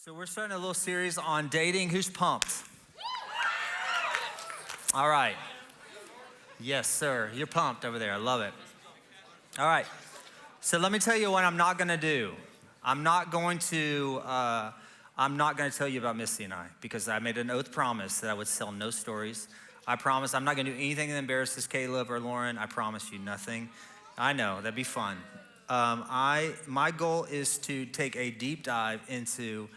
So we're starting a little series on dating. Who's pumped? All right. Yes, sir. You're pumped over there. I love it. All right. So let me tell you what I'm not going to do. I'm not going to tell you about Missy and I, because I made an oath promise that I would tell no stories. I promise I'm not going to do anything that embarrasses Caleb or Lauren. I promise you nothing. I know, that'd be fun. My goal is to take a deep dive into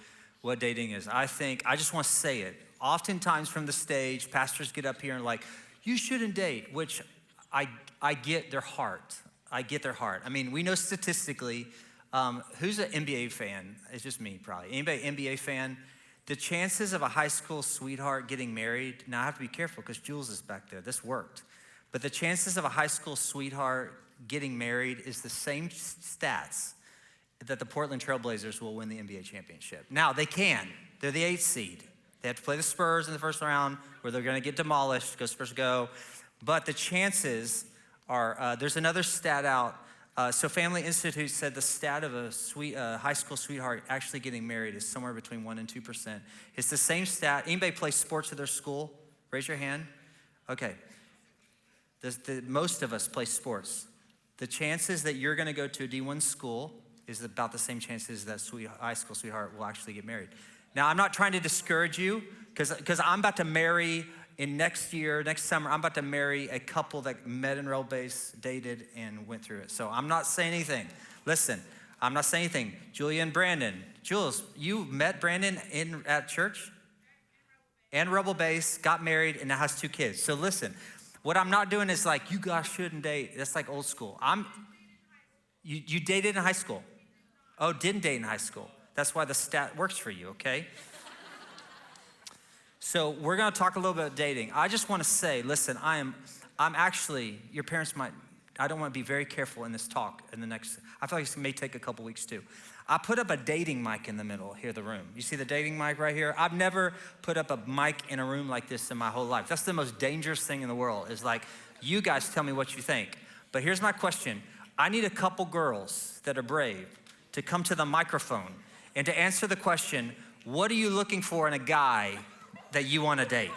what dating is. I just want to say it. Oftentimes from the stage, pastors get up here and like, you shouldn't date, which I get their heart. I get their heart. I mean, we know statistically, who's an NBA fan? It's just me, probably. Anybody NBA fan? The chances of a high school sweetheart getting married, now I have to be careful because Jules is back there. This worked. But the chances of a high school sweetheart getting married is the same stats that the Portland Trailblazers will win the NBA championship. Now, they can. They're the 8th seed. They have to play the Spurs in the first round where they're going to get demolished. Go Spurs, go. But the chances are, there's another stat out. So Family Institute said the stat of a high school sweetheart actually getting married is somewhere between 1% and 2%. It's the same stat. Anybody play sports at their school? Raise your hand. Okay. Most of us play sports. The chances that you're going to go to a D1 school is about the same chances that high school sweetheart will actually get married. Now, I'm not trying to discourage you because I'm about to marry next summer, I'm about to marry a couple that met in Rail Base, dated, and went through it. So I'm not saying anything. Listen, I'm not saying anything. Julia and Brandon. Jules, you met Brandon at church? And Rebel Base, got married, and now has 2 kids. So listen, what I'm not doing is like, you guys shouldn't date. That's like old school. You dated in high school. Oh, didn't date in high school. That's why the stat works for you, okay? So we're gonna talk a little bit about dating. I just wanna say, listen, I'm actually, your parents might, I don't wanna be very careful in this talk in the next, I feel like this may take a couple weeks too. I put up a dating mic in the middle here, the room. You see the dating mic right here? I've never put up a mic in a room like this in my whole life. That's the most dangerous thing in the world, is like, you guys tell me what you think. But here's my question. I need a couple girls that are brave to come to the microphone and to answer the question, what are you looking for in a guy that you want to date?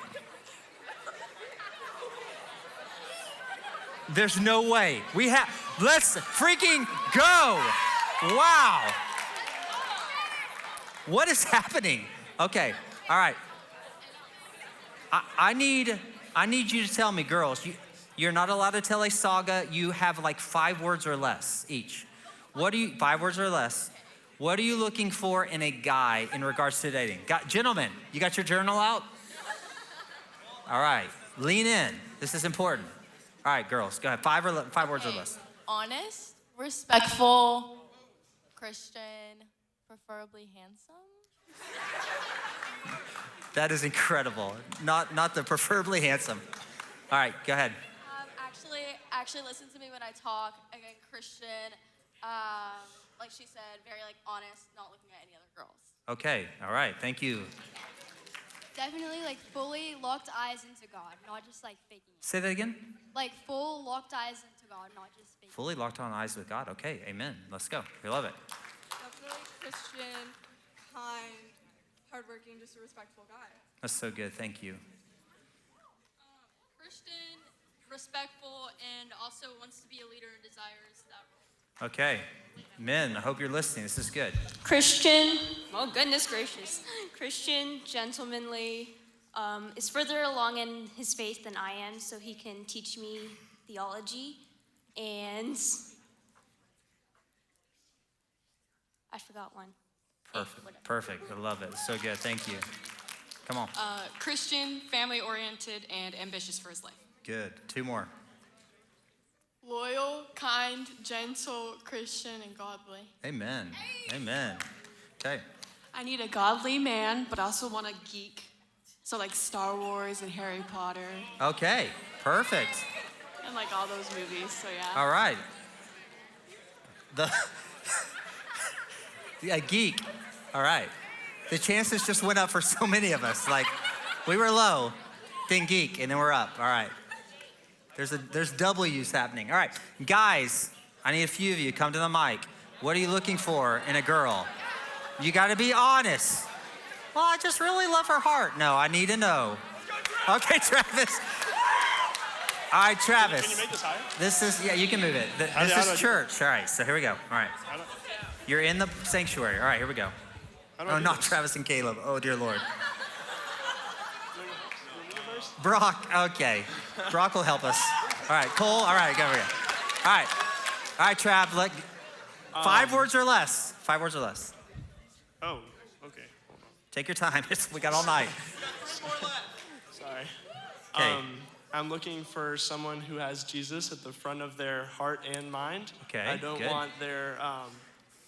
There's no way. Let's freaking go. Wow. What is happening? Okay, all right. I need you to tell me, girls, you're not allowed to tell a saga. You have like 5 words or less each. 5 words or less. What are you looking for in a guy in regards to dating? Gentlemen, you got your journal out? All right, lean in. This is important. All right, girls, go ahead. 5 words or less. Honest, respectful, Christian, preferably handsome. That is incredible. Not the preferably handsome. All right, go ahead. Actually listen to me when I talk. Again, Christian, like she said, very like honest, not looking at any other girls. Okay, all right, thank you. Definitely like fully locked eyes into God, not just like faking it. Say that again? Like full locked eyes into God, not just faking it. Fully locked on eyes with God. Okay, amen. Let's go. We love it. Definitely Christian, kind, hardworking, just a respectful guy. That's so good. Thank you. Christian, respectful, and also wants to be a leader and desires that role. Okay. Men, I hope you're listening. This is good. Christian, oh goodness gracious. Christian, gentlemanly, is further along in his faith than I am, so he can teach me theology. And I forgot one. Perfect. I love it. So good. Thank you. Come on. Christian, family-oriented, and ambitious for his life. Good. 2 more. Loyal, kind, gentle, Christian, and godly. Amen. Amen. Okay. I need a godly man, but I also want a geek. So like Star Wars and Harry Potter. Okay. Perfect. And like all those movies, so yeah. All right. A geek. All right. The chances just went up for so many of us. Like, we were low, then geek, and then we're up. All right. There's W's happening. All right, guys, I need a few of you come to the mic. What are you looking for in a girl? You got to be honest. Well, I just really love her heart. No, I need to know. Okay, Travis. All right, Travis. Can you make this higher? This is, yeah, you can move it. How do I This do is it? church. All right, so here we go. All right. You're in the sanctuary. All right, here we go. How do I Oh, do not this? Travis and Caleb. Oh, dear Lord. Brock, okay. Brock will help us. All right, Cole, all right, go over here. All right. All right, Trav, look. 5 words or less. 5 words or less. Oh, okay. Hold on. Take your time. We got all night. Sorry. Okay. I'm looking for someone who has Jesus at the front of their heart and mind. Okay, I don't good. want their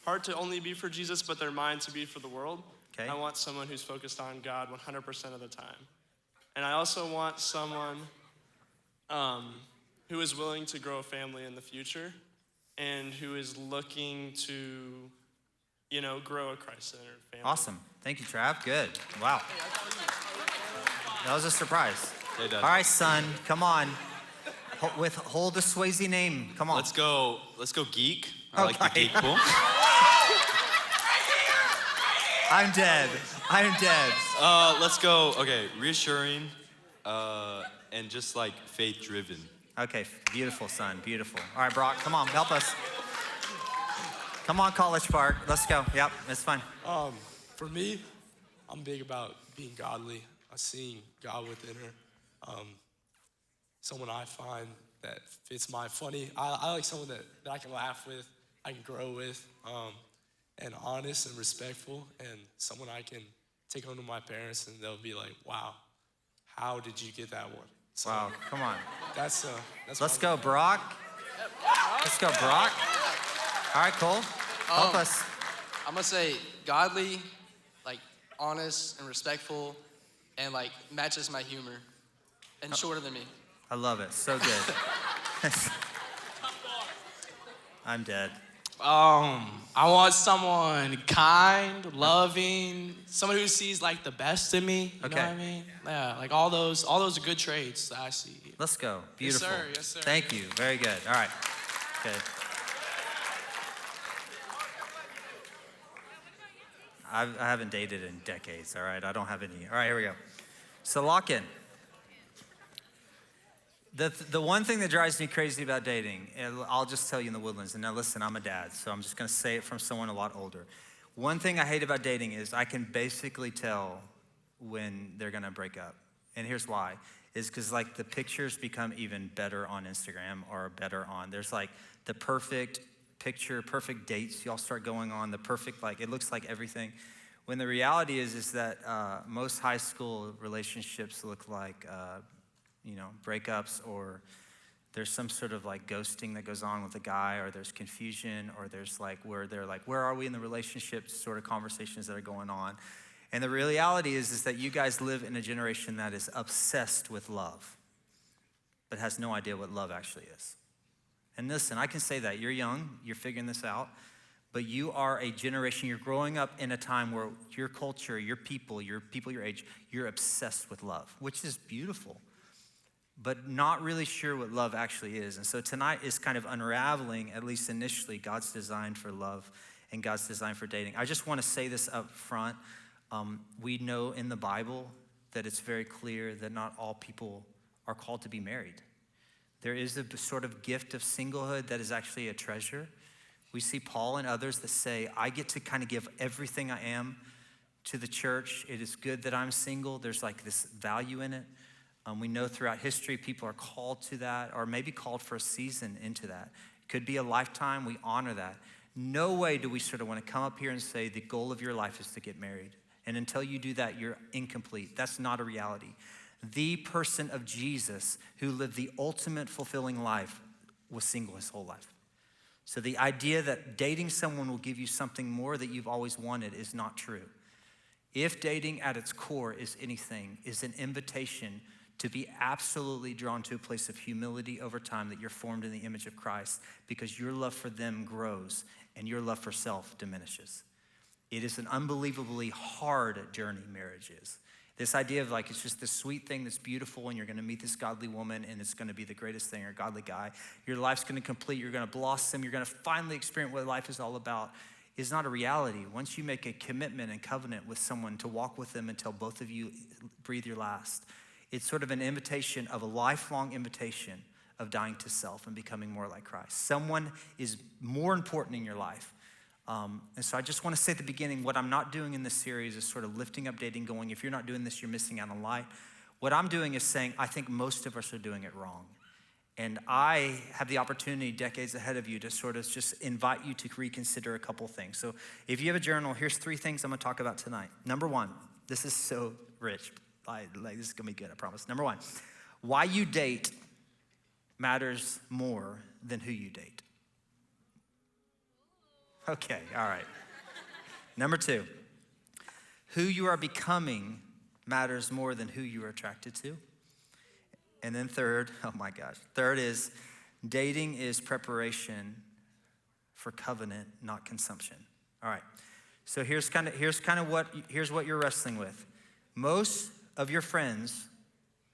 heart to only be for Jesus, but their mind to be for the world. Okay. I want someone who's focused on God 100% of the time. And I also want someone who is willing to grow a family in the future and who is looking to, grow a Christ-centered family. Awesome. Thank you, Trav. Good. Wow. That was a surprise. Hey, Dad. All right, son, come on. Hold the Swayze name. Come on. Let's go geek. I like the Okay. geek pool. I'm dead. Let's go, okay, reassuring and just like faith driven. Okay, beautiful, son. Beautiful. All right, Brock, come on, help us. Come on, College Park. Let's go. Yep, it's fun. For me, I'm big about being godly, seeing God within her. Someone I find that fits my funny. I like someone that I can laugh with, I can grow with, and honest and respectful, and someone I can take home to my parents and they'll be like, wow, how did you get that one? So Wow, come on. that's Let's go, Brock. Let's go, Brock. All right, Cole, help us. I'm gonna say godly, like honest and respectful, and like matches my humor, and shorter than me. I love it. So good. I'm dead. I want someone kind, loving, someone who sees like the best in me. You know what I mean? Yeah, like all those are good traits that I see. Let's go. Beautiful. Yes, sir. Yes, sir. Thank you. Very good. All right. Okay. I haven't dated in decades, all right? I don't have any. All right, here we go. So lock in. The one thing that drives me crazy about dating, and I'll just tell you in the Woodlands, and now listen, I'm a dad, so I'm just gonna say it from someone a lot older. One thing I hate about dating is I can basically tell when they're gonna break up. And here's why, is because like the pictures become even better on Instagram or better on, there's like the perfect picture, perfect dates y'all start going on, the perfect, like it looks like everything. When the reality is that most high school relationships look like, breakups, or there's some sort of like ghosting that goes on with a guy, or there's confusion, or there's like where they're like, where are we in the relationship sort of conversations that are going on. And the reality is that you guys live in a generation that is obsessed with love, but has no idea what love actually is. And listen, I can say that. You're young, you're figuring this out, but you are a generation, you're growing up in a time where your culture, your people your age, you're obsessed with love, which is beautiful, but not really sure what love actually is. And so tonight is kind of unraveling, at least initially, God's design for love and God's design for dating. I just want to say this up front. We know in the Bible that it's very clear that not all people are called to be married. There is a sort of gift of singlehood that is actually a treasure. We see Paul and others that say, I get to kind of give everything I am to the church. It is good that I'm single. There's like this value in it. We know throughout history, people are called to that, or maybe called for a season into that. It could be a lifetime. We honor that. No way do we sort of want to come up here and say the goal of your life is to get married. And until you do that, you're incomplete. That's not a reality. The person of Jesus who lived the ultimate fulfilling life was single his whole life. So the idea that dating someone will give you something more that you've always wanted is not true. If dating at its core is anything, is an invitation to be absolutely drawn to a place of humility over time, that you're formed in the image of Christ, because your love for them grows and your love for self diminishes. It is an unbelievably hard journey, marriage is. This idea of like, it's just this sweet thing that's beautiful, and you're gonna meet this godly woman, and it's gonna be the greatest thing, or godly guy. Your life's gonna complete, you're gonna blossom, you're gonna finally experience what life is all about. is not a reality. Once you make a commitment and covenant with someone to walk with them until both of you breathe your last, it's sort of an invitation of a lifelong invitation of dying to self and becoming more like Christ. Someone is more important in your life. And so I just want to say at the beginning, what I'm not doing in this series is sort of lifting up dating, going, if you're not doing this, you're missing out on light. What I'm doing is saying, I think most of us are doing it wrong. And I have the opportunity decades ahead of you to sort of just invite you to reconsider a couple things. So if you have a journal, here's 3 things I'm gonna talk about tonight. Number 1, this is so rich. This is gonna be good, I promise. Number 1, why you date matters more than who you date. Okay, all right. Number 2, who you are becoming matters more than who you are attracted to. And then third, oh my gosh, third is dating is preparation for covenant, not consumption. All right, so here's what you're wrestling with. Most of your friends,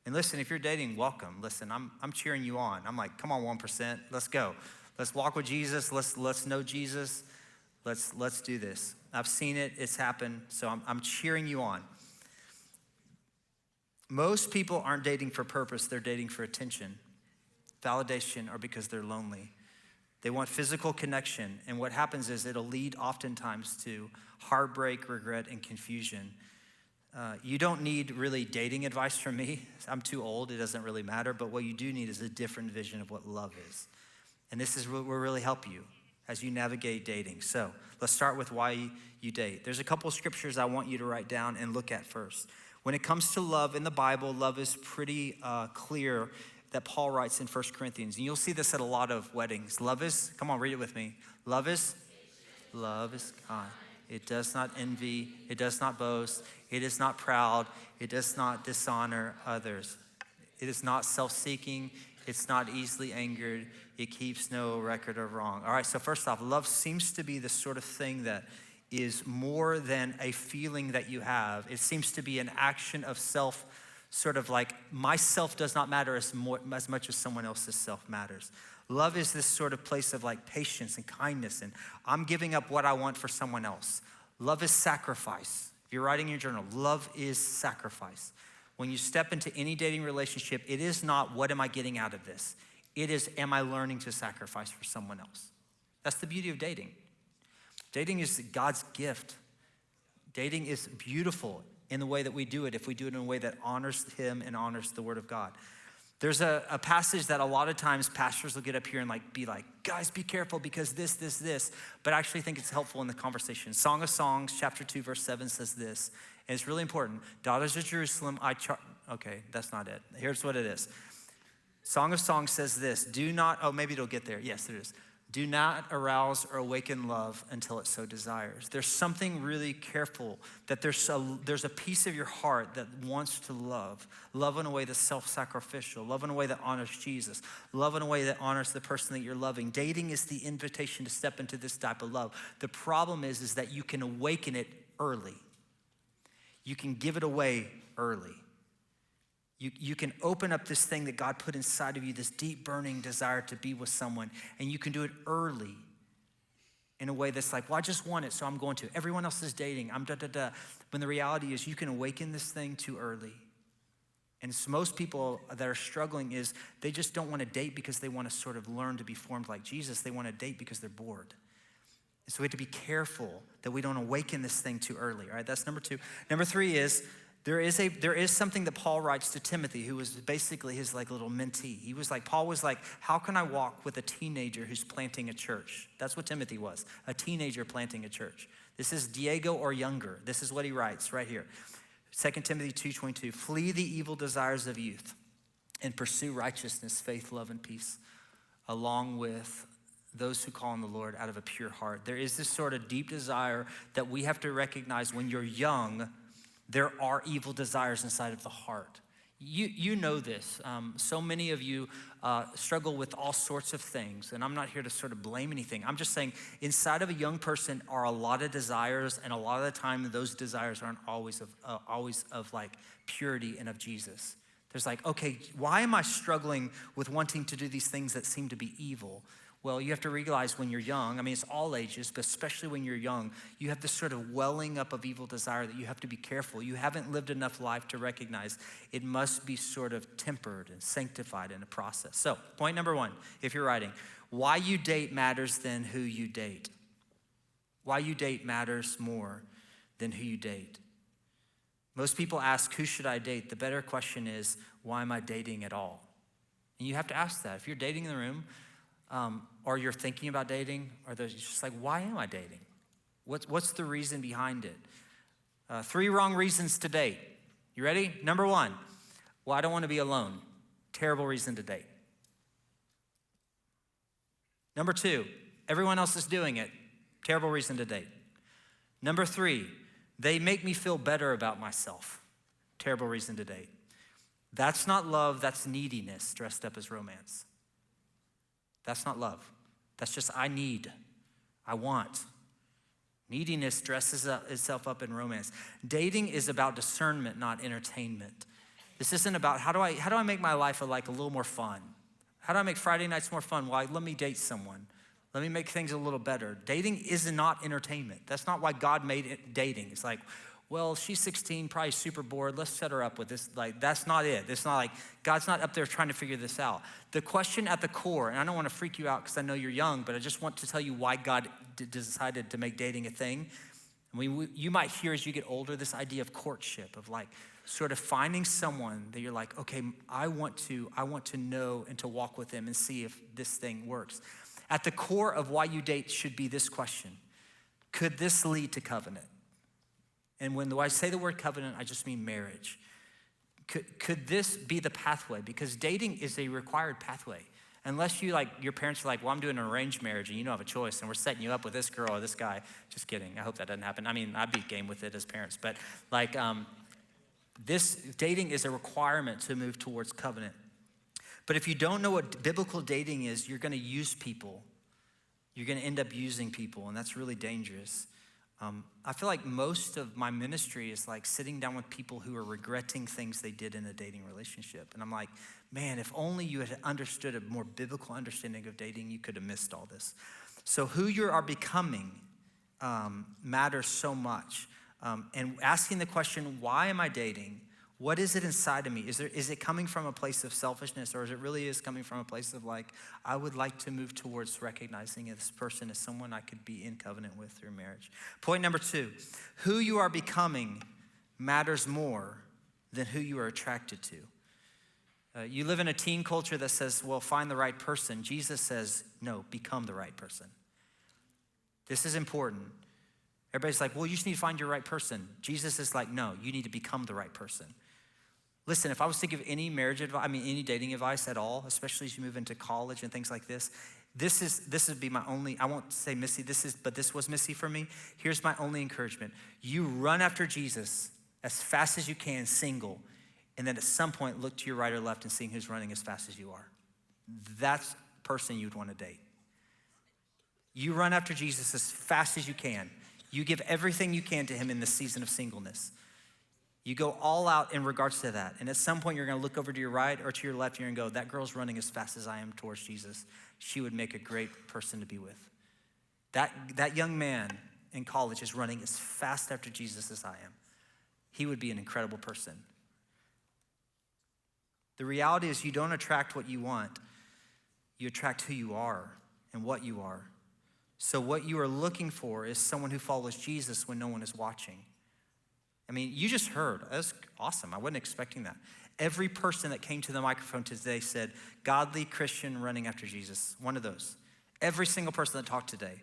and listen, if you're dating, welcome. Listen, I'm cheering you on. I'm like, come on, 1%, let's go. Let's walk with Jesus. Let's know Jesus. Let's do this. I've seen it. It's happened. So I'm cheering you on. Most people aren't dating for purpose. They're dating for attention, validation, or because they're lonely. They want physical connection. And what happens is it'll lead oftentimes to heartbreak, regret, and confusion. You don't need really dating advice from me. I'm too old. It doesn't really matter. But what you do need is a different vision of what love is. And this is what will really help you as you navigate dating. So let's start with why you date. There's a couple of scriptures I want you to write down and look at first. When it comes to love in the Bible, love is pretty clear that Paul writes in 1 Corinthians. And you'll see this at a lot of weddings. Love is, come on, read it with me. Love is kind. It does not envy. It does not boast. It is not proud. It does not dishonor others. It is not self-seeking. It's not easily angered. It keeps no record of wrong. All right, so first off, love seems to be the sort of thing that is more than a feeling that you have. It seems to be an action of self, sort of like myself does not matter as much as someone else's self matters. Love is this sort of place of like patience and kindness, and I'm giving up what I want for someone else. Love is sacrifice. If you're writing your journal, love is sacrifice. When you step into any dating relationship, it is not what am I getting out of this? It is, am I learning to sacrifice for someone else? That's the beauty of dating. Dating is God's gift. Dating is beautiful in the way that we do it, if we do it in a way that honors him and honors the word of God. There's a passage that a lot of times pastors will get up here and be like, guys, be careful because this, but I actually think it's helpful in the conversation. Song of Songs, chapter 2, verse 7 says this, and it's really important. Daughters of Jerusalem, okay, that's not it. Here's what it is. Song of Songs says this, maybe it'll get there. Yes, it is. Do not arouse or awaken love until it so desires. There's something really careful that there's a piece of your heart that wants to love in a way that's self-sacrificial, love in a way that honors Jesus, love in a way that honors the person that you're loving. Dating is the invitation to step into this type of love. The problem is that you can awaken it early. You can give it away early. You can open up this thing that God put inside of you, this deep burning desire to be with someone, and you can do it early in a way that's like, well, I just want it, so I'm going to. Everyone else is dating, I'm da-da-da. When the reality is you can awaken this thing too early. And so most people that are struggling is they just don't want to date because they want to sort of learn to be formed like Jesus. They want to date because they're bored. And so we have to be careful that we don't awaken this thing too early, all right? That's number 2. Number 3 is, there is something that Paul writes to Timothy, who was basically his like little mentee. Paul was like, how can I walk with a teenager who's planting a church? That's what Timothy was, a teenager planting a church. This is Diego or younger. This is what he writes right here. 2 Timothy 2:22, flee the evil desires of youth and pursue righteousness, faith, love, and peace, along with those who call on the Lord out of a pure heart. There is this sort of deep desire that we have to recognize when you're young. There are evil desires inside of the heart. You know this. So many of you struggle with all sorts of things, and I'm not here to sort of blame anything. I'm just saying inside of a young person are a lot of desires, and a lot of the time those desires aren't always of like purity and of Jesus. There's like, okay, why am I struggling with wanting to do these things that seem to be evil? Well, you have to realize when you're young, I mean, it's all ages, but especially when you're young, you have this sort of welling up of evil desire that you have to be careful. You haven't lived enough life to recognize it must be sort of tempered and sanctified in a process. So, point number one, if you're writing, why you date matters than who you date. Why you date matters more than who you date. Most people ask, who should I date? The better question is, why am I dating at all? And you have to ask that. If you're dating in the room, or you're thinking about dating, or there's just like, why am I dating? What's the reason behind it? 3 wrong reasons to date. You ready? Number 1, well, I don't want to be alone. Terrible reason to date. Number 2, everyone else is doing it. Terrible reason to date. Number 3, they make me feel better about myself. Terrible reason to date. That's not love, that's neediness dressed up as romance. That's not love. That's just I need, I want. Neediness dresses itself up in romance. Dating is about discernment, not entertainment. This isn't about how do I make my life like a little more fun? How do I make Friday nights more fun? Well, let me date someone. Let me make things a little better. Dating is not entertainment. That's not why God made it dating. It's like, well, she's 16, probably super bored. Let's set her up with this. Like, that's not it. It's not like God's not up there trying to figure this out. The question at the core, and I don't want to freak you out because I know you're young, but I just want to tell you why God decided to make dating a thing. I mean, you might hear as you get older this idea of courtship, of like sort of finding someone that you're like, okay, I want to know and to walk with them and see if this thing works. At the core of why you date should be this question: could this lead to covenant? And when I say the word covenant, I just mean marriage. Could this be the pathway? Because dating is a required pathway. Unless your parents are like, well, I'm doing an arranged marriage and you don't have a choice and we're setting you up with this girl or this guy. Just kidding. I hope that doesn't happen. I mean, I'd be game with it as parents. But this dating is a requirement to move towards covenant. But if you don't know what biblical dating is, you're going to use people. You're going to end up using people, and that's really dangerous. I feel like most of my ministry is like sitting down with people who are regretting things they did in a dating relationship. And I'm like, man, if only you had understood a more biblical understanding of dating, you could have missed all this. So who you are becoming matters so much. And asking the question, why am I dating? What is it inside of me? Is it coming from a place of selfishness, or is it really coming from a place of like, I would like to move towards recognizing this person as someone I could be in covenant with through marriage? Point number 2, who you are becoming matters more than who you are attracted to. You live in a teen culture that says, well, find the right person. Jesus says, no, become the right person. This is important. Everybody's like, well, you just need to find your right person. Jesus is like, no, you need to become the right person. Listen, if I was to give any marriage advice, any dating advice at all, especially as you move into college and things like this would be my only, I won't say Missy, but this was Missy for me. Here's my only encouragement. You run after Jesus as fast as you can, single, and then at some point look to your right or left and see who's running as fast as you are. That's the person you'd want to date. You run after Jesus as fast as you can. You give everything you can to him in the season of singleness. You go all out in regards to that. And at some point, you're going to look over to your right or to your left, and you're going to go, that girl's running as fast as I am towards Jesus. She would make a great person to be with. That young man in college is running as fast after Jesus as I am. He would be an incredible person. The reality is you don't attract what you want. You attract who you are and what you are. So what you are looking for is someone who follows Jesus when no one is watching. I mean, you just heard. That's awesome. I wasn't expecting that. Every person that came to the microphone today said, godly Christian running after Jesus. One of those. Every single person that talked today.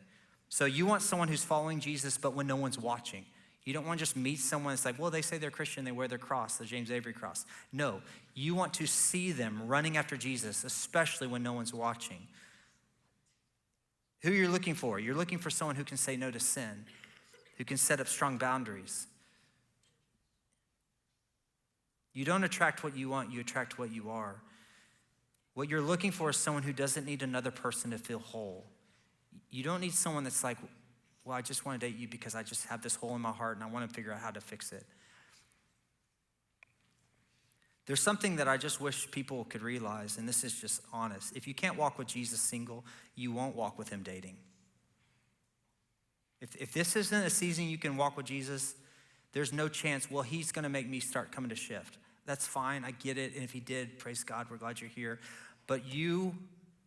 So you want someone who's following Jesus, but when no one's watching. You don't want to just meet someone that's like, well, they say they're Christian, they wear their cross, the James Avery cross. No, you want to see them running after Jesus, especially when no one's watching. Who you're looking for? You're looking for someone who can say no to sin, who can set up strong boundaries. You don't attract what you want, you attract what you are. What you're looking for is someone who doesn't need another person to feel whole. You don't need someone that's like, well, I just want to date you because I just have this hole in my heart and I want to figure out how to fix it. There's something that I just wish people could realize, and this is just honest. If you can't walk with Jesus single, you won't walk with him dating. If this isn't a season you can walk with Jesus, there's no chance, well, he's gonna make me start coming to Shift. That's fine, I get it, and if he did, praise God, we're glad you're here. But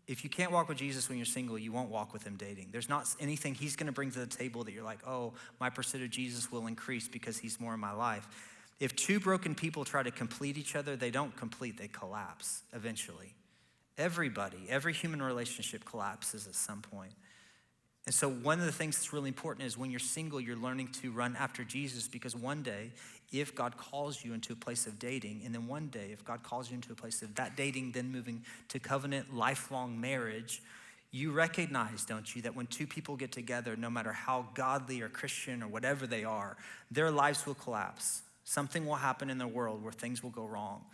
if you can't walk with Jesus when you're single, you won't walk with him dating. There's not anything he's gonna bring to the table that you're like, oh, my pursuit of Jesus will increase because he's more in my life. If two broken people try to complete each other, they don't complete, they collapse eventually. Every human relationship collapses at some point. And so one of the things that's really important is when you're single, you're learning to run after Jesus, because one day, if God calls you into a place of dating, and then one day, if God calls you into a place of that dating, then moving to covenant, lifelong marriage, you recognize, don't you, that when two people get together, no matter how godly or Christian or whatever they are, their lives will collapse. Something will happen in the world where things will go wrong,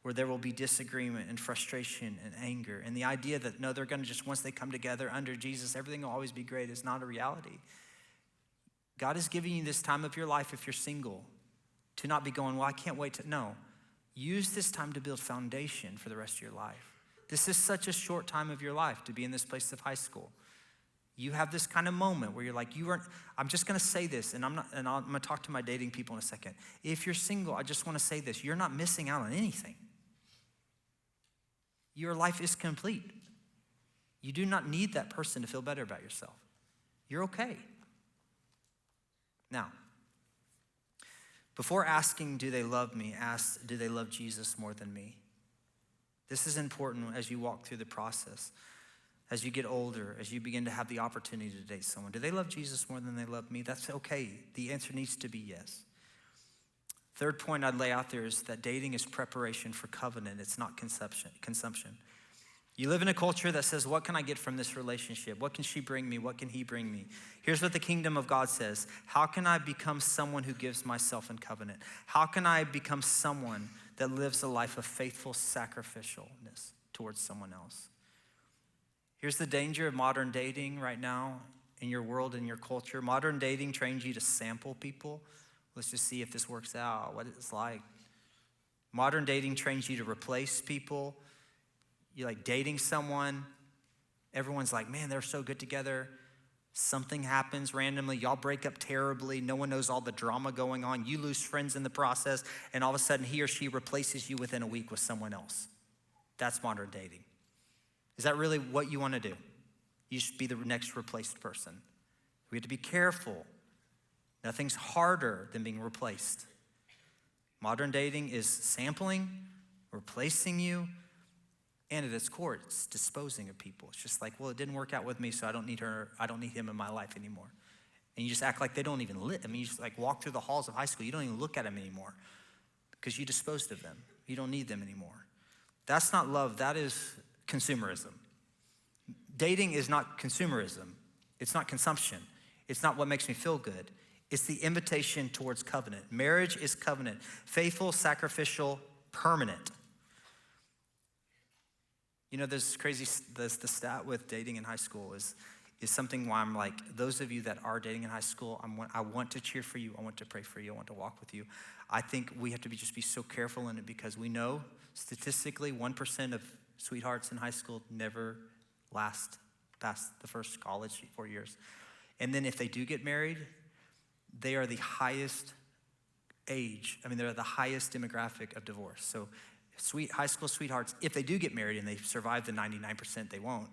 where there will be disagreement and frustration and anger. And the idea that, no, they're gonna just, once they come together under Jesus, everything will always be great is not a reality. God is giving you this time of your life, if you're single, to not be going, well, I can't wait to, no. Use this time to build foundation for the rest of your life. This is such a short time of your life to be in this place of high school. You have this kind of moment where you're like, I'm just gonna say this, and I'm gonna talk to my dating people in a second. If you're single, I just wanna say this, you're not missing out on anything. Your life is complete. You do not need that person to feel better about yourself. You're okay. Now, before asking, do they love me, ask, do they love Jesus more than me? This is important as you walk through the process. As you get older, as you begin to have the opportunity to date someone, do they love Jesus more than they love me? That's okay. The answer needs to be yes. Third point I'd lay out there is that dating is preparation for covenant. It's not consumption. You live in a culture that says, what can I get from this relationship? What can she bring me? What can he bring me? Here's what the kingdom of God says. How can I become someone who gives myself in covenant? How can I become someone that lives a life of faithful sacrificialness towards someone else? Here's the danger of modern dating right now in your world, in your culture. Modern dating trains you to sample people. Let's just see if this works out, what it's like. Modern dating trains you to replace people. You're like dating someone. Everyone's like, man, they're so good together. Something happens randomly. Y'all break up terribly. No one knows all the drama going on. You lose friends in the process. And all of a sudden, he or she replaces you within a week with someone else. That's modern dating. Is that really what you want to do? You should be the next replaced person. We have to be careful. Nothing's harder than being replaced. Modern dating is sampling, replacing you, and at its core, it's disposing of people. It's just like, well, it didn't work out with me, so I don't need her, I don't need him in my life anymore. And you just act like they don't even live. I mean, you just like walk through the halls of high school, you don't even look at them anymore because you disposed of them. You don't need them anymore. That's not love, that is consumerism. Dating is not consumerism. It's not consumption. It's not what makes me feel good. It's the invitation towards covenant. Marriage is covenant. Faithful, sacrificial, permanent. You know, there's crazy, the stat with dating in high school is something why I'm like, those of you that are dating in high school, I want to cheer for you. I want to pray for you. I want to walk with you. I think we have to just be so careful in it because we know statistically 1% of sweethearts in high school never last past the first college 4 years. And then if they do get married, they are the highest age. I mean, they're the highest demographic of divorce. So high school sweethearts, if they do get married and they survive the 99%, they won't.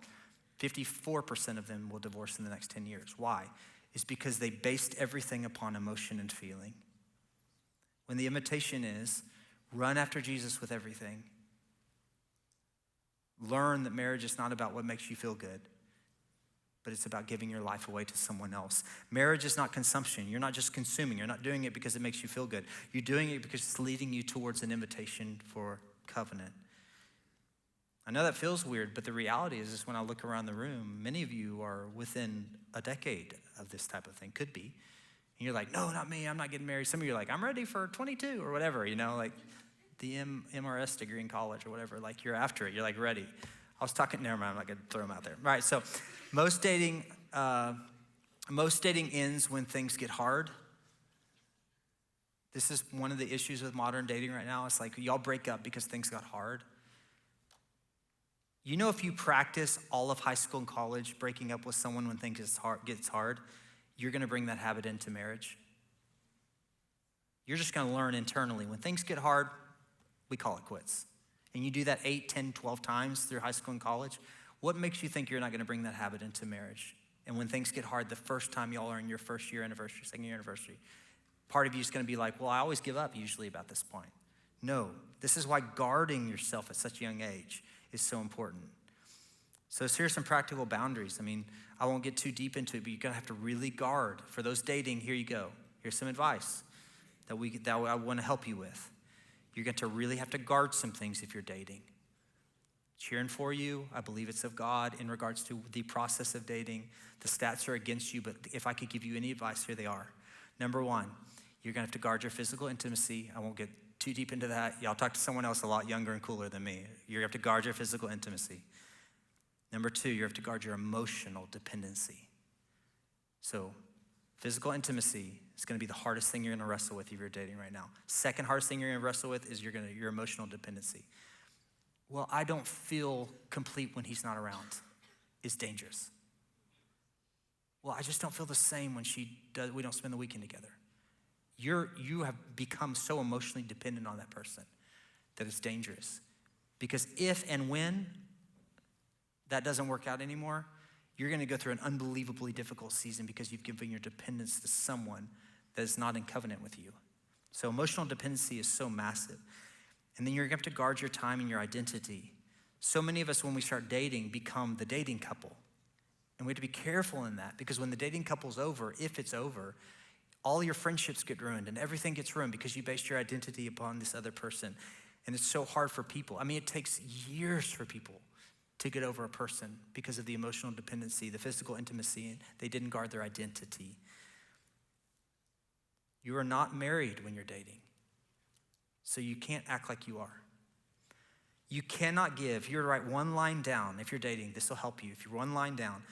54% of them will divorce in the next 10 years. Why? It's because they based everything upon emotion and feeling. When the invitation is, run after Jesus with everything. Learn that marriage is not about what makes you feel good, but it's about giving your life away to someone else. Marriage is not consumption. You're not just consuming. You're not doing it because it makes you feel good. You're doing it because it's leading you towards an invitation for covenant. I know that feels weird, but the reality is when I look around the room, many of you are within a decade of this type of thing, could be. And you're like, no, not me, I'm not getting married. Some of you are like, I'm ready for 22 or whatever, you know, like the MRS degree in college or whatever, like you're after it, you're like ready. I was talking, never mind, I'm not gonna throw them out there. All right, so most dating ends when things get hard. This is one of the issues with modern dating right now. It's like y'all break up because things got hard. You know, if you practice all of high school and college breaking up with someone when things gets hard, you're gonna bring that habit into marriage. You're just gonna learn internally. When things get hard, we call it quits. And you do that 8, 10, 12 times through high school and college, what makes you think you're not gonna bring that habit into marriage? And when things get hard, the first time y'all are in your first year anniversary, second year anniversary, part of you is gonna be like, well, I always give up usually about this point. No, this is why guarding yourself at such a young age is so important. So here's some practical boundaries. I mean, I won't get too deep into it, but you're gonna have to really guard. For those dating, here you go. Here's some advice that I wanna help you with. You're going to really have to guard some things if you're dating. Cheering for you, I believe it's of God in regards to the process of dating. The stats are against you, but if I could give you any advice, here they are. Number one, you're gonna have to guard your physical intimacy. I won't get too deep into that. Y'all talk to someone else a lot younger and cooler than me. You're gonna have to guard your physical intimacy. Number two, you have to guard your emotional dependency. So physical intimacy is gonna be the hardest thing you're gonna wrestle with if you're dating right now. Second hardest thing you're gonna wrestle with is your emotional dependency. Well, I don't feel complete when he's not around. It's dangerous. Well, I just don't feel the same when we don't spend the weekend together. You have become so emotionally dependent on that person that it's dangerous. Because if and when that doesn't work out anymore, you're gonna go through an unbelievably difficult season because you've given your dependence to someone that is not in covenant with you. So emotional dependency is so massive. And then you're gonna have to guard your time and your identity. So many of us, when we start dating, become the dating couple. And we have to be careful in that because when the dating couple's over, if it's over, all your friendships get ruined and everything gets ruined because you based your identity upon this other person. And it's so hard for people. I mean, it takes years for people to get over a person because of the emotional dependency, the physical intimacy, and they didn't guard their identity. You are not married when you're dating, so you can't act like you are. You cannot give, if you were to write one line down, if you're dating, this will help you. If you're one line down,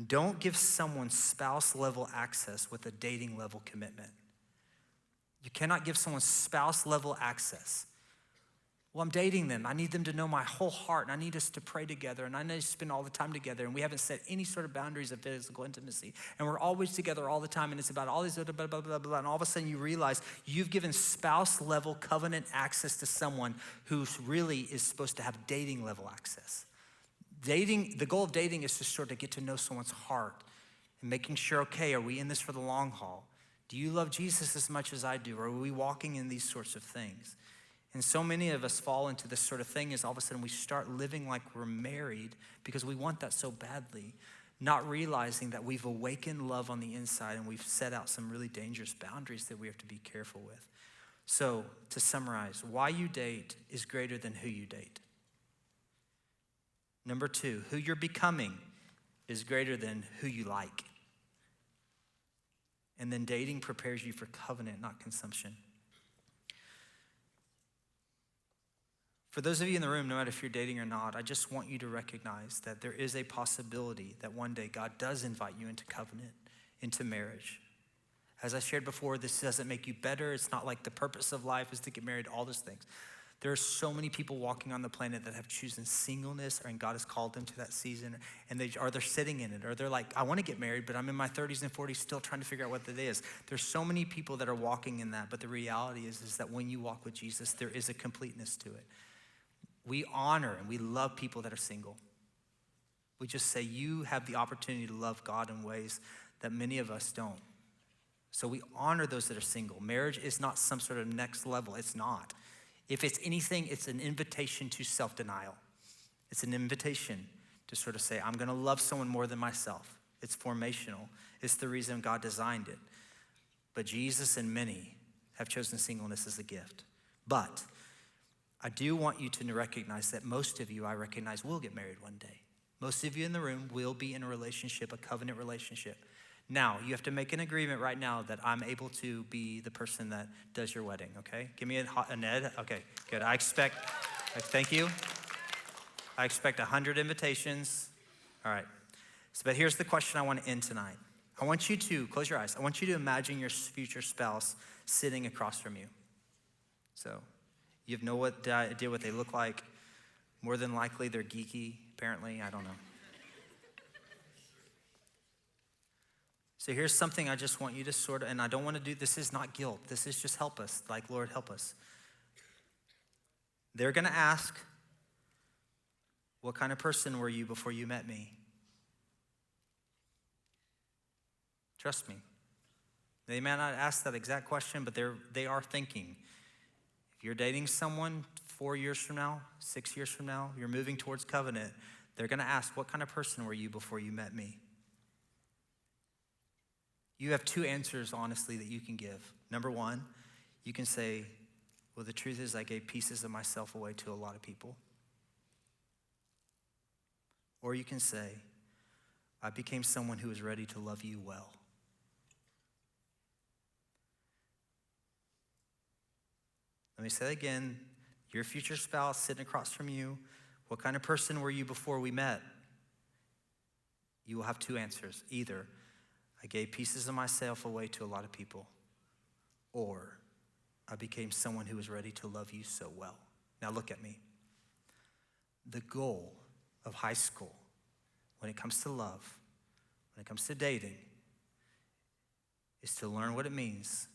don't give someone spouse level access with a dating level commitment. You cannot give someone spouse level access. Well, I'm dating them. I need them to know my whole heart, and I need us to pray together, and I need to spend all the time together, and we haven't set any sort of boundaries of physical intimacy, and we're always together all the time, and it's about all these blah, blah, blah, blah, blah, and all of a sudden you realize you've given spouse-level covenant access to someone who really is supposed to have dating-level access. Dating, the goal of dating is to sort of get to know someone's heart and making sure, okay, are we in this for the long haul? Do you love Jesus as much as I do, or are we walking in these sorts of things? And so many of us fall into this sort of thing is all of a sudden we start living like we're married because we want that so badly, not realizing that we've awakened love on the inside and we've set out some really dangerous boundaries that we have to be careful with. So to summarize, why you date is greater than who you date. Number two, who you're becoming is greater than who you like. And then dating prepares you for covenant, not consumption. For those of you in the room, no matter if you're dating or not, I just want you to recognize that there is a possibility that one day God does invite you into covenant, into marriage. As I shared before, this doesn't make you better. It's not like the purpose of life is to get married, all those things. There are so many people walking on the planet that have chosen singleness, and God has called them to that season, and they're sitting in it, or they're like, I want to get married, but I'm in my 30s and 40s still trying to figure out what that is. There's so many people that are walking in that, but the reality is that when you walk with Jesus, there is a completeness to it. We honor and we love people that are single. We just say you have the opportunity to love God in ways that many of us don't. So we honor those that are single. Marriage is not some sort of next level. It's not. If it's anything, it's an invitation to self-denial. It's an invitation to sort of say, I'm gonna love someone more than myself. It's formational. It's the reason God designed it. But Jesus and many have chosen singleness as a gift. But I do want you to recognize that most of you, I recognize, will get married one day. Most of you in the room will be in a relationship, a covenant relationship. Now, you have to make an agreement right now that I'm able to be the person that does your wedding, okay? Give me a Ned. Okay, good. Thank you. I expect 100 invitations. All right. But here's the question I want to end tonight. I want you to, close your eyes. I want you to imagine your future spouse sitting across from you. So you have no idea what they look like. More than likely, they're geeky, apparently. I don't know. So here's something I just want you to sort of, and I don't want to do, this is not guilt. This is just help us, like, Lord, help us. They're going to ask, what kind of person were you before you met me? Trust me. They may not ask that exact question, but they are thinking. If you're dating someone 4 years from now, 6 years from now, you're moving towards covenant, they're going to ask, what kind of person were you before you met me? You have two answers, honestly, that you can give. Number one, you can say, well, the truth is I gave pieces of myself away to a lot of people. Or you can say, I became someone who was ready to love you well. Let me say that again. Your future spouse sitting across from you, what kind of person were you before we met? You will have two answers. Either I gave pieces of myself away to a lot of people, or I became someone who was ready to love you so well. Now look at me. The goal of high school, when it comes to love, when it comes to dating, is to learn what it means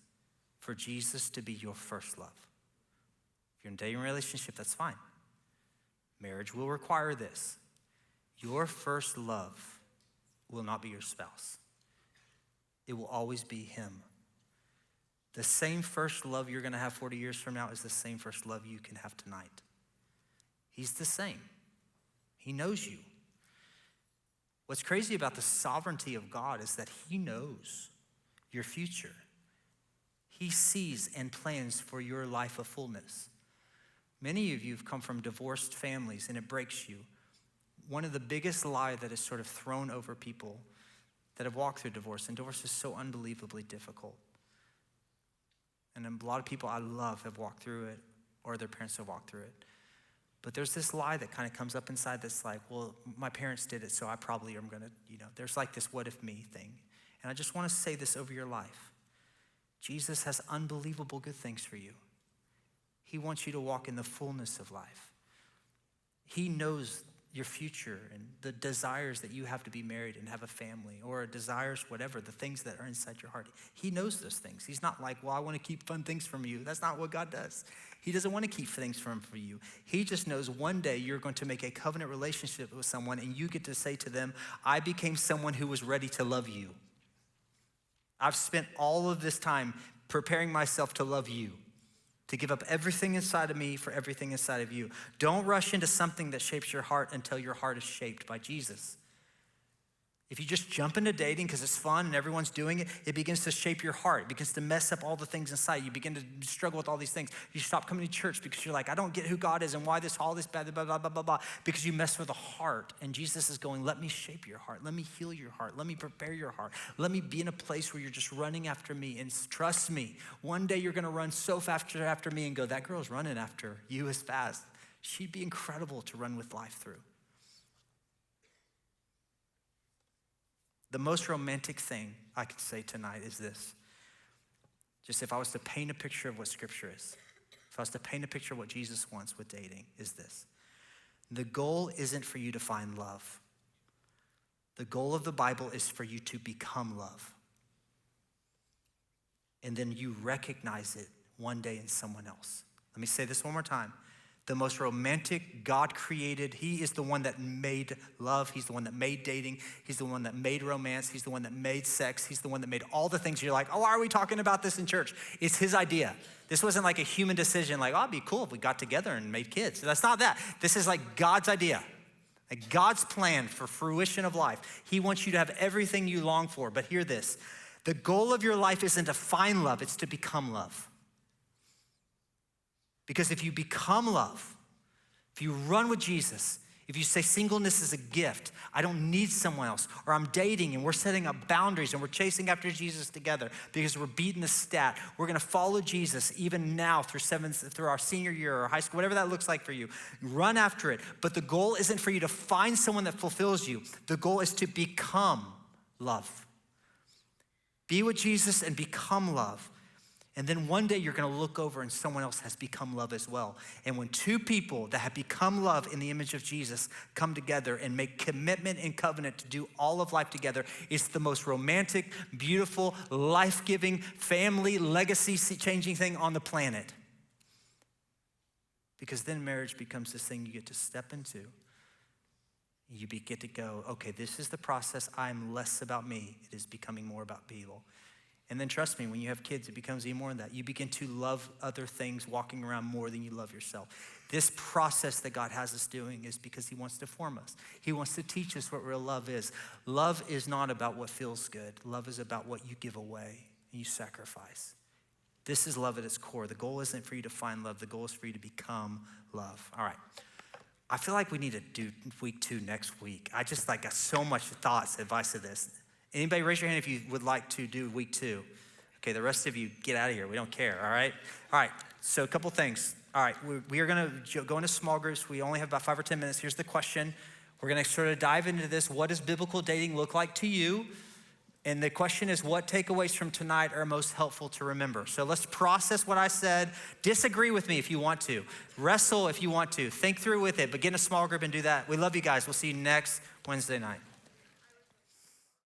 for Jesus to be your first love. If you're in a dating relationship, that's fine. Marriage will require this. Your first love will not be your spouse. It will always be him. The same first love you're going to have 40 years from now is the same first love you can have tonight. He's the same. He knows you. What's crazy about the sovereignty of God is that he knows your future. He sees and plans for your life of fullness. Many of you have come from divorced families, and it breaks you. One of the biggest lies that is sort of thrown over people that have walked through divorce, and divorce is so unbelievably difficult. And a lot of people I love have walked through it, or their parents have walked through it. But there's this lie that kind of comes up inside that's like, well, my parents did it, so I probably am going to, there's like this what if me thing. And I just want to say this over your life. Jesus has unbelievable good things for you. He wants you to walk in the fullness of life. He knows your future and the desires that you have to be married and have a family, or desires, whatever, the things that are inside your heart. He knows those things. He's not like, well, I want to keep fun things from you. That's not what God does. He doesn't want to keep things from you. He just knows one day you're going to make a covenant relationship with someone, and you get to say to them, I became someone who was ready to love you. I've spent all of this time preparing myself to love you, to give up everything inside of me for everything inside of you. Don't rush into something that shapes your heart until your heart is shaped by Jesus. If you just jump into dating because it's fun and everyone's doing it, it begins to shape your heart. It begins to mess up all the things inside. You begin to struggle with all these things. You stop coming to church because you're like, I don't get who God is and why all this bad, blah, blah, blah, blah, blah, because you mess with the heart. And Jesus is going, let me shape your heart. Let me heal your heart. Let me prepare your heart. Let me be in a place where you're just running after me. And trust me, one day you're going to run so fast after me and go, that girl's running after you as fast. She'd be incredible to run with life through. The most romantic thing I could say tonight is this. Just if I was to paint a picture of what Scripture is, if I was to paint a picture of what Jesus wants with dating, is this. The goal isn't for you to find love. The goal of the Bible is for you to become love. And then you recognize it one day in someone else. Let me say this one more time. The most romantic God created, he is the one that made love. He's the one that made dating. He's the one that made romance. He's the one that made sex. He's the one that made all the things you're like, oh, why are we talking about this in church? It's his idea. This wasn't like a human decision like, oh, it'd be cool if we got together and made kids. That's not that. This is like God's idea, like God's plan for fruition of life. He wants you to have everything you long for, but hear this. The goal of your life isn't to find love, it's to become love. Because if you become love, if you run with Jesus, if you say singleness is a gift, I don't need someone else, or I'm dating and we're setting up boundaries and we're chasing after Jesus together because we're beating the stat, we're gonna follow Jesus even now through our senior year or high school, whatever that looks like for you. Run after it, but the goal isn't for you to find someone that fulfills you. The goal is to become love. Be with Jesus and become love. And then one day you're gonna look over and someone else has become love as well. And when two people that have become love in the image of Jesus come together and make commitment and covenant to do all of life together, it's the most romantic, beautiful, life-giving, family, legacy-changing thing on the planet. Because then marriage becomes this thing you get to step into. You get to go, okay, this is the process. I'm less about me. It is becoming more about people. And then trust me, when you have kids, it becomes even more than that. You begin to love other things walking around more than you love yourself. This process that God has us doing is because he wants to form us. He wants to teach us what real love is. Love is not about what feels good. Love is about what you give away and you sacrifice. This is love at its core. The goal isn't for you to find love. The goal is for you to become love. All right. I feel like we need to do week 2 next week. I just got so much thoughts, advice to this. Anybody raise your hand if you would like to do week 2. Okay, the rest of you get out of here. We don't care, all right? All right, so a couple things. All right, we are gonna go into small groups. We only have about 5 or 10 minutes. Here's the question. We're gonna sort of dive into this. What does biblical dating look like to you? And the question is, what takeaways from tonight are most helpful to remember? So let's process what I said. Disagree with me if you want to. Wrestle if you want to. Think through with it, but get in a small group and do that. We love you guys. We'll see you next Wednesday night.